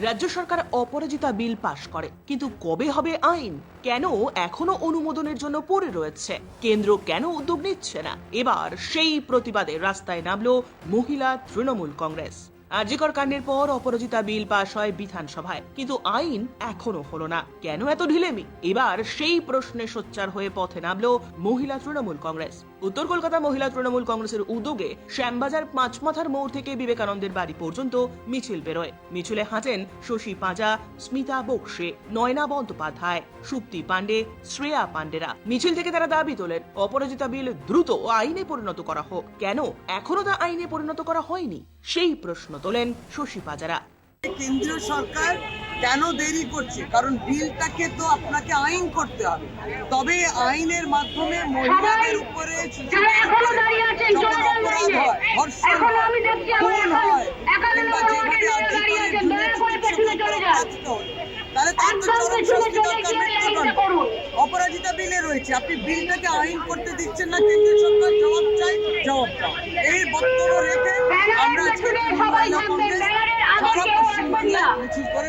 রাজ্য সরকার অপরাজিতা বিল পাশ করে, কিন্তু কবে হবে আইন? কেন এখনো অনুমোদনের জন্য পড়ে রয়েছে? কেন্দ্র কেন উদ্যোগ নিচ্ছে না? এবার সেই প্রতিবাদে রাস্তায় নামলো মহিলা তৃণমূল কংগ্রেস। আরজিকর কাণ্ডের পর অপরাজিতা বিল পাশ হয় বিধানসভায়, কিন্তু আইন এখনো হলো না। কেন এত ঢিলেমি? এবার সেই প্রশ্নে সোচ্চার হয়ে পথে নামলো মহিলা তৃণমূল কংগ্রেস। উত্তর কলকাতা মহিলা তৃণমূল কংগ্রেসের উদ্যোগে শ্যামবাজার পাঁচমাথার মোড় থেকে বিবেকানন্দের বাড়ি পর্যন্ত মিছিল বেরোয়। মিছিলে হাঁটেন শশী পাঁজা, স্মিতা বক্সে, নয়না বন্দ্যোপাধ্যায়, সুপ্তি পাণ্ডে, শ্রেয়া পাণ্ডেরা। মিছিল থেকে তারা দাবি তোলেন অপরাজিতা বিল দ্রুত আইনে পরিণত করা হোক। কেন এখনো তা আইনে পরিণত করা হয়নি, সেই প্রশ্ন তোলেন শশী পাঁজারা। কেন্দ্রীয় সরকার কেন দেরি করছে? কারণ বিলটাকে তো আপনাকে আইন করতে হবে, তবে আইনের মাধ্যমে মহিলাদের উপরে, শিশুদের উপরে যখন অপরাধ হয়, ধর্ষণ হয়, খুন হয়, কিংবা যেভাবে আর্জিকরের জুনিয়র চিকিৎসকের উপর অপরাধিত হলো, তাহলে তার তো চরম শাস্তি দরকার, মৃত্যুদণ্ড। অপরাজিতা বিলে রয়েছে, আপনি বিলটাকে আইন করতে দিচ্ছেন না। কেন্দ্রীয় সরকার জবাব চাই, জবাব চাও। এই বক্তব্য রেখে আমরা আজকে তৃণমূল মহিলা কংগ্রেস সারা পশ্চিমবাংলায় মিছিল করে।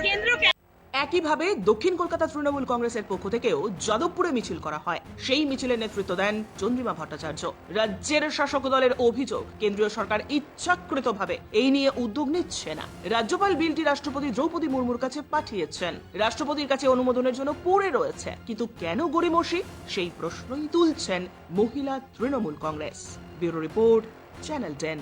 একইভাবে দক্ষিণ কলকাতা তৃণমূল কংগ্রেসের পক্ষ থেকেও যাদবপুরে মিছিল করা হয়। সেই মিছিলের নেতৃত্ব দেন চন্দ্রিমা ভট্টাচার্য। রাজ্যের শাসক দলের অভিযোগ, কেন্দ্রীয় সরকার ইচ্ছাকৃতভাবে এই নিয়ে উদ্যোগ নিচ্ছে না। রাজ্যপাল বিলটি রাষ্ট্রপতি দ্রৌপদী মুর্মুর কাছে পাঠিয়েছেন, রাষ্ট্রপতির কাছে অনুমোদনের জন্য পড়ে রয়েছে, কিন্তু কেন গড়িমসি, সেই প্রশ্নই তুলছেন মহিলা Trinamool Congress. Bureau report, channel 10।